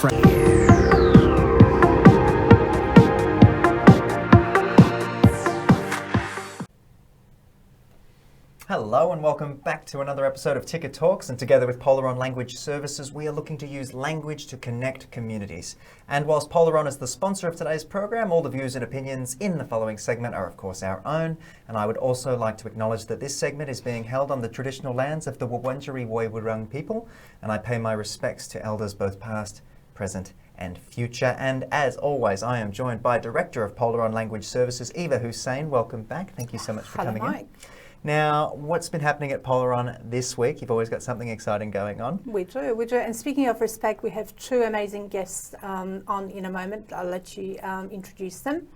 friend. Hello and welcome back to another episode of Ticker Talks, and together with Polaron Language Services we are looking to use language to connect communities. And whilst Polaron is the sponsor of today's program, all the views and opinions in the following segment are of course our own, and I would also like to acknowledge that this segment is being held on the traditional lands of the Wurundjeri Woiwurrung people, and I pay my respects to elders both past, present and future. And as always, I am joined by Director of Polaron Language Services, Eva Hussein. Welcome back. Thank you so much for coming in. Now, what's been happening at Polaron this week? You've always got something exciting going on. We do. And speaking of respect, we have two amazing guests on in a moment. I'll let you introduce them.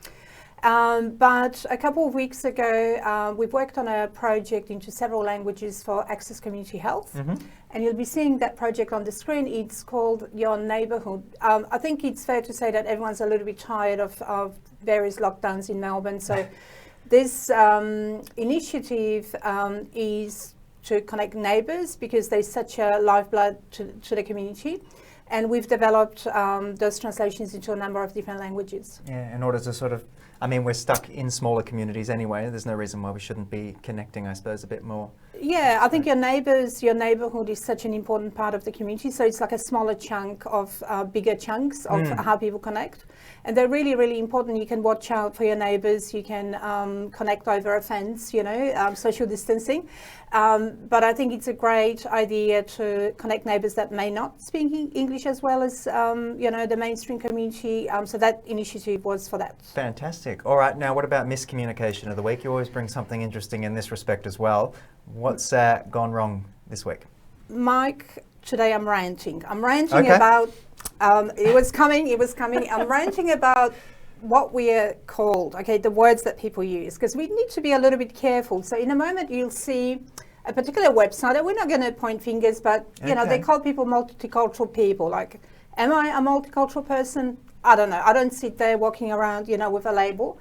But a couple of weeks ago, we've worked on a project into several languages for Access Community Health. Mm-hmm. And you'll be seeing that project on the screen. It's called Your Neighbourhood. I think it's fair to say that everyone's a little bit tired of various lockdowns in Melbourne. So this initiative is to connect neighbours because there's such a lifeblood to the community. And we've developed those translations into a number of different languages. Yeah, in order to sort of, I mean, we're stuck in smaller communities anyway. There's no reason why we shouldn't be connecting, I suppose, a bit more. Yeah, I think your neighbourhood is such an important part of the community. So it's like a smaller chunk of bigger chunks of how people connect. And they're really, really important. You can watch out for your neighbours. You can connect over a fence, social distancing. But I think it's a great idea to connect neighbours that may not speak English as well as, the mainstream community. So that initiative was for that. Fantastic. All right. Now, what about miscommunication of the week? You always bring something interesting in this respect as well. What's gone wrong this week? Mike, today I'm ranting. About, it was coming. I'm ranting about what we are called, the words that people use, because we need to be a little bit careful. So in a moment you'll see a particular website, and we're not going to point fingers, but they call people multicultural people. Like, am I a multicultural person? I don't know. I don't sit there walking around, with a label.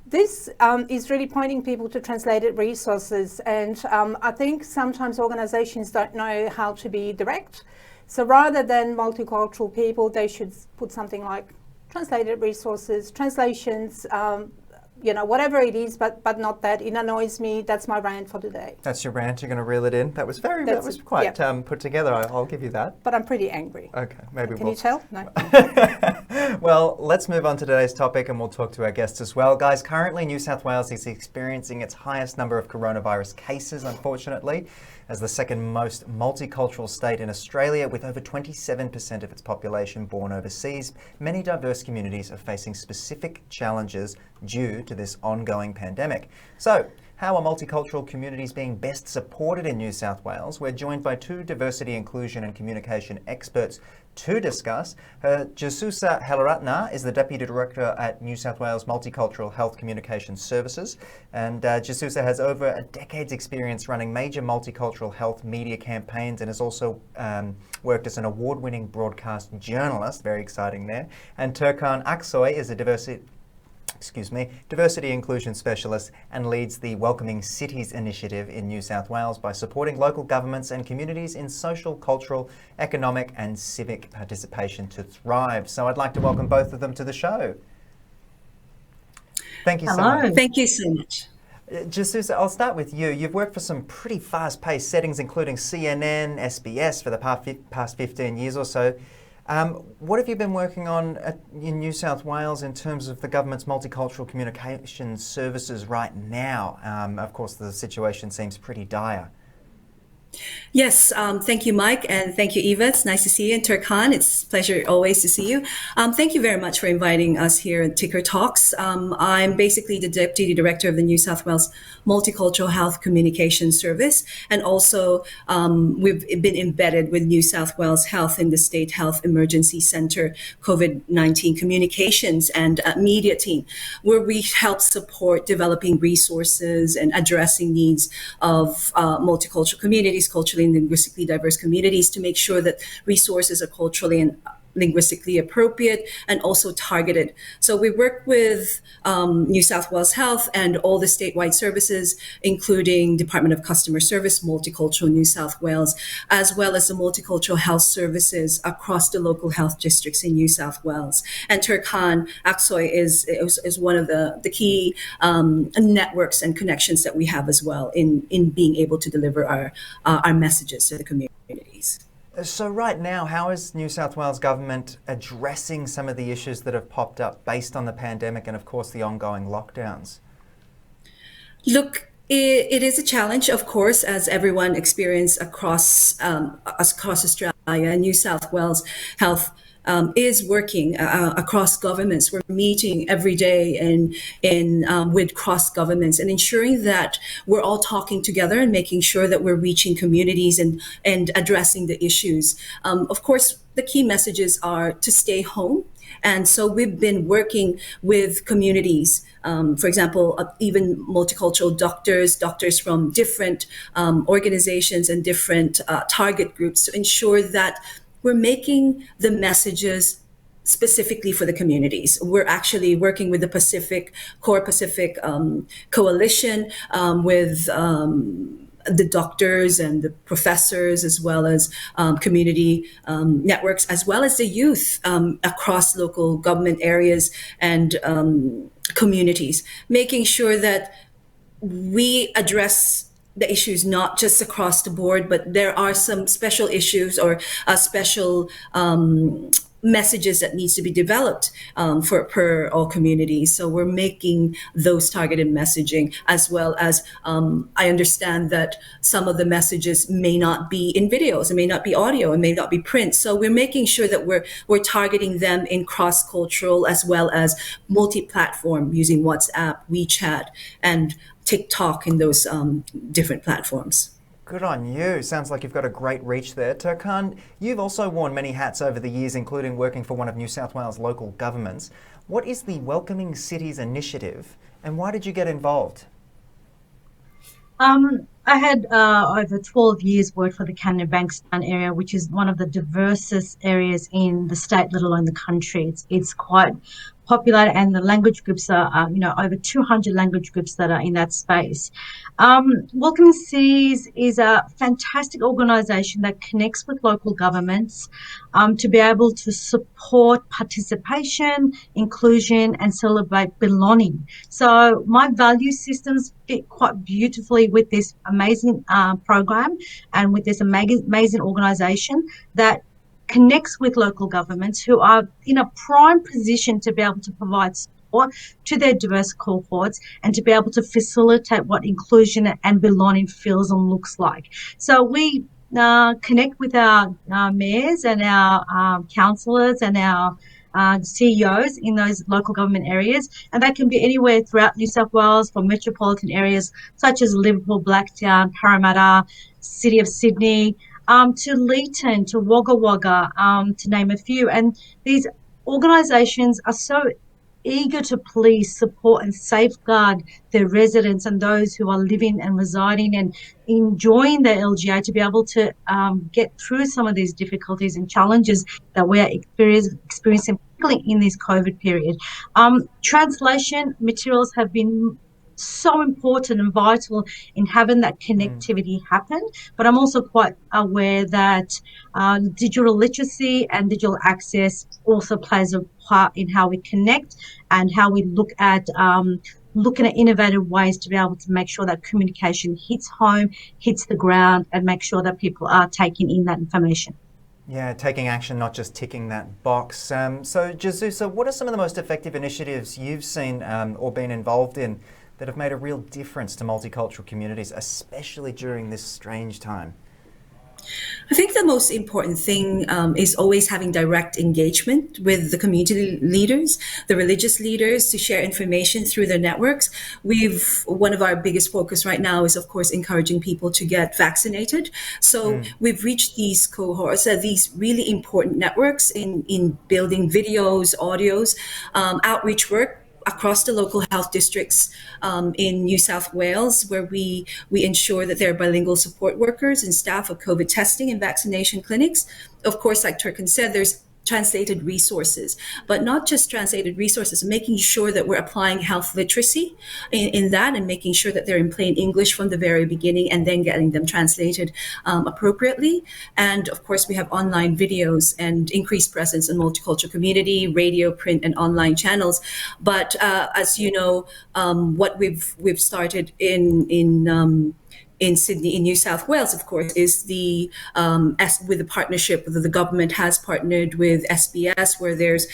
This is really pointing people to translated resources, and I think sometimes organizations don't know how to be direct. So rather than multicultural people, they should put something like translated resources, translations, whatever it is, but not that. It annoys me. That's my rant for today. That's your rant. You're going to reel it in. That was quite put together. I'll give you that. But I'm pretty angry. Okay, maybe. Can you tell? No. Well, let's move on to today's topic, and we'll talk to our guests as well. Guys, currently New South Wales is experiencing its highest number of coronavirus cases, unfortunately, as the second most multicultural state in Australia, with over 27% of its population born overseas. Many diverse communities are facing specific challenges due to this ongoing pandemic. So, how are multicultural communities being best supported in New South Wales? We're joined by two diversity, inclusion and communication experts to discuss. Jesusa Helaratne is the Deputy Director at New South Wales Multicultural Health Communication Services. And Jesusa has over a decade's experience running major multicultural health media campaigns, and has also worked as an award-winning broadcast journalist. Very exciting there. And Turkan Aksoy is a diversity inclusion specialist and leads the Welcoming Cities initiative in New South Wales by supporting local governments and communities in social, cultural, economic and civic participation to thrive. So I'd like to welcome both of them to the show. Thank you so much. Thank you so much. Jesusa, I'll start with you. You've worked for some pretty fast-paced settings, including CNN, SBS for the past 15 years or so. What have you been working on in New South Wales in terms of the government's multicultural communication services right now? Of course, the situation seems pretty dire. Yes, thank you, Mike, and thank you, Eva. It's nice to see you. And Turkan, it's a pleasure always to see you. Thank you very much for inviting us here at Ticker Talks. I'm basically the Deputy Director of the New South Wales Multicultural Health Communication Service, and also we've been embedded with New South Wales Health in the State Health Emergency Centre COVID-19 Communications and Media team, where we help support developing resources and addressing needs of multicultural communities, culturally and linguistically diverse communities, to make sure that resources are culturally and linguistically appropriate, and also targeted. So we work with New South Wales Health and all the statewide services, including Department of Customer Service, Multicultural New South Wales, as well as the multicultural health services across the local health districts in New South Wales. And Turkan, Aksoy is one of the key networks and connections that we have as well in being able to deliver our messages to the communities. So right now, how is New South Wales government addressing some of the issues that have popped up based on the pandemic and, of course, the ongoing lockdowns? Look, it is a challenge, of course, as everyone experienced across Australia. New South Wales Health is working across governments. We're meeting every day with cross governments and ensuring that we're all talking together and making sure that we're reaching communities and addressing the issues. Of course, the key messages are to stay home. And so we've been working with communities, for example, even multicultural doctors from different organizations and different target groups to ensure that we're making the messages specifically for the communities. We're actually working with the Core Pacific Coalition, with the doctors and the professors, as well as community networks, as well as the youth across local government areas and communities, making sure that we address the issues not just across the board, but there are some special issues or special messages that needs to be developed per all communities. So we're making those targeted messaging, as well as I understand that some of the messages may not be in videos, it may not be audio, it may not be print. So we're making sure that we're targeting them in cross-cultural as well as multi-platform, using WhatsApp, WeChat, and TikTok in those different platforms. Good on you. Sounds like you've got a great reach there. Turkan, you've also worn many hats over the years, including working for one of New South Wales' local governments. What is the Welcoming Cities initiative, and why did you get involved? I had over 12 years worked for the Canada Bankstown area, which is one of the diversest areas in the state, let alone the country. It's quite popular, and the language groups are, over 200 language groups that are in that space. Welcoming Cities is a fantastic organisation that connects with local governments to be able to support participation, inclusion, and celebrate belonging. So my value systems fit quite beautifully with this amazing program and with this amazing organisation that connects with local governments who are in a prime position to be able to provide support to their diverse cohorts and to be able to facilitate what inclusion and belonging feels and looks like. So we connect with our mayors and our councillors and our CEOs in those local government areas, and that can be anywhere throughout New South Wales, from metropolitan areas such as Liverpool, Blacktown, Parramatta, City of Sydney, to Leeton, to Wagga Wagga, to name a few. And these organisations are so eager to please, support and safeguard their residents and those who are living and residing and enjoying their LGA to be able to get through some of these difficulties and challenges that we are experiencing, particularly in this COVID period. Translation materials have been so important and vital in having that connectivity happen. But I'm also quite aware that digital literacy and digital access also plays a part in how we connect and how we look at looking at innovative ways to be able to make sure that communication hits home, hits the ground, and make sure that people are taking in that information. Yeah, taking action, not just ticking that box. So Jesusa, what are some of the most effective initiatives you've seen or been involved in that have made a real difference to multicultural communities, especially during this strange time? I think the most important thing is always having direct engagement with the community leaders, the religious leaders, to share information through their networks. One of our biggest focus right now is, of course, encouraging people to get vaccinated. So we've reached these cohorts, these really important networks in building videos, audios, outreach work across the local health districts in New South Wales, where we ensure that there are bilingual support workers and staff of COVID testing and vaccination clinics. Of course, like Turkan said, there's translated resources, but not just translated resources, making sure that we're applying health literacy in that and making sure that they're in plain English from the very beginning and then getting them translated appropriately. And of course, we have online videos and increased presence in multicultural community, radio, print, and online channels. But as you know, what we've started in Sydney, in New South Wales, of course, is with the partnership that the government has partnered with SBS, where there's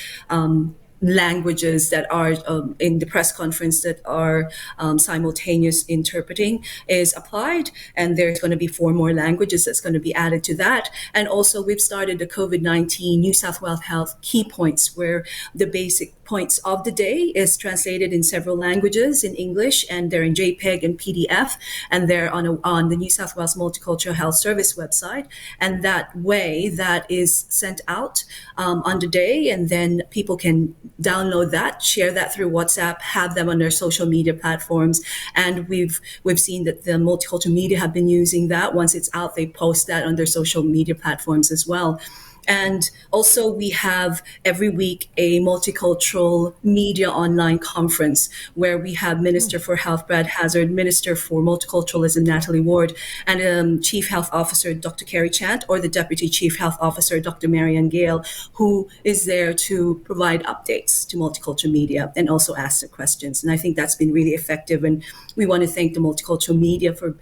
languages that are in the press conference that are simultaneous interpreting is applied, and there's going to be 4 more languages that's going to be added to that. And also we've started the COVID-19 New South Wales Health Key Points, where the basic points of the day is translated in several languages in English, and they're in JPEG and PDF, and they're on the New South Wales Multicultural Health Service website. And that way that is sent out on the day, and then people can download that, share that through WhatsApp, have them on their social media platforms. And we've seen that the multicultural media have been using that. Once it's out, they post that on their social media platforms as well. And also we have every week a multicultural media online conference where we have Minister for Health Brad Hazard, Minister for Multiculturalism Natalie Ward, and Chief Health Officer Dr. Kerry Chant, or the Deputy Chief Health Officer Dr. Marianne Gale, who is there to provide updates to multicultural media and also ask the questions. And I think that's been really effective. And we want to thank the multicultural media for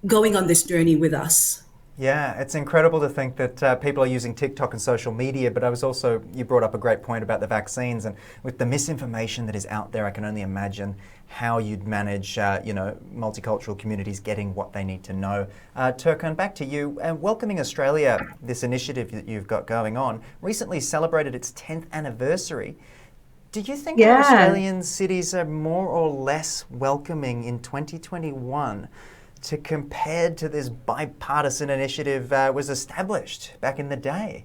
going on this journey with us. Yeah, it's incredible to think that people are using TikTok and social media, but you brought up a great point about the vaccines, and with the misinformation that is out there, I can only imagine how you'd manage, multicultural communities getting what they need to know. Turkan, back to you. Welcoming Australia, this initiative that you've got going on, recently celebrated its 10th anniversary. Do you think our Australian cities are more or less welcoming in 2021? To compared to this bipartisan initiative was established back in the day?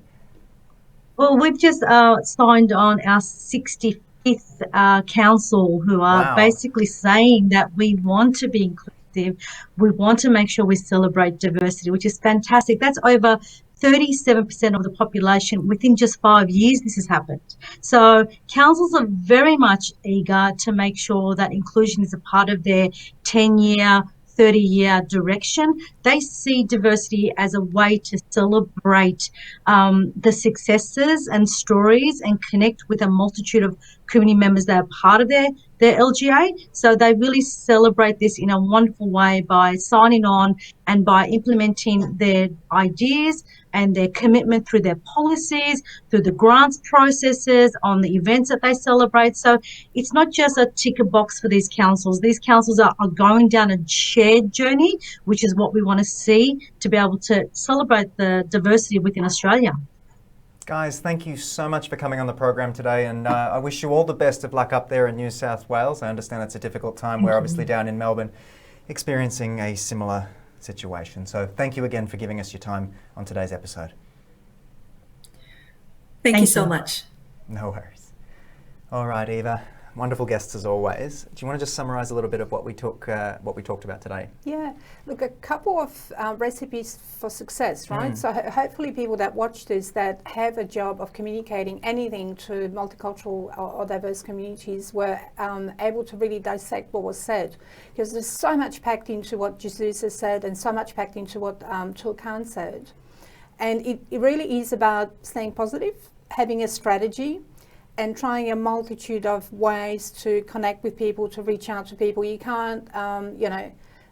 Well, we've just signed on our 65th council, who are basically saying that we want to be inclusive. We want to make sure we celebrate diversity, which is fantastic. That's over 37% of the population within just 5 years this has happened. So councils are very much eager to make sure that inclusion is a part of their 10-year 30-year direction. They see diversity as a way to celebrate the successes and stories and connect with a multitude of community members that are part of their LGA. So they really celebrate this in a wonderful way by signing on and by implementing their ideas and their commitment through their policies, through the grants processes, on the events that they celebrate. So it's not just a ticker box for these councils. These councils are going down a shared journey, which is what we want to see to be able to celebrate the diversity within Australia. Guys, thank you so much for coming on the program today, and I wish you all the best of luck up there in New South Wales. I understand it's a difficult time. We're obviously down in Melbourne experiencing a similar situation. So thank you again for giving us your time on today's episode. Thank you so much. No worries. All right, Eva. Wonderful guests as always. Do you want to just summarise a little bit of what we talked about today? Yeah, look, a couple of recipes for success, right? So hopefully people that watch this that have a job of communicating anything to multicultural or diverse communities were able to really dissect what was said, because there's so much packed into what Jesusa said and so much packed into what Turkan said. And it really is about staying positive, having a strategy, and trying a multitude of ways to connect with people, to reach out to people. You can't,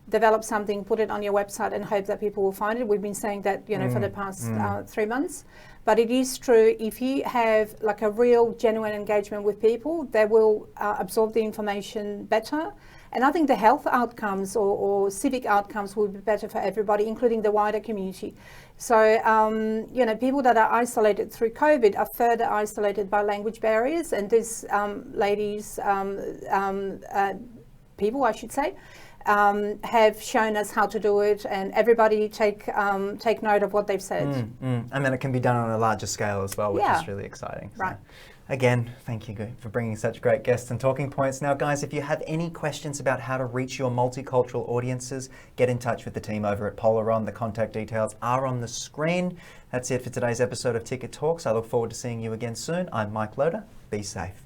develop something, put it on your website and hope that people will find it. We've been saying that, for the past 3 months. But it is true, if you have like a real genuine engagement with people, they will absorb the information better. And I think the health outcomes or civic outcomes will be better for everybody, including the wider community. So, people that are isolated through COVID are further isolated by language barriers. And this people, I should say, have shown us how to do it, and everybody take note of what they've said. And then it can be done on a larger scale as well, which is really exciting. Right. So. Again, thank you for bringing such great guests and talking points. Now, guys, if you have any questions about how to reach your multicultural audiences, get in touch with the team over at Polaron. The contact details are on the screen. That's it for today's episode of Ticker Talks. I look forward to seeing you again soon. I'm Mike Loder. Be safe.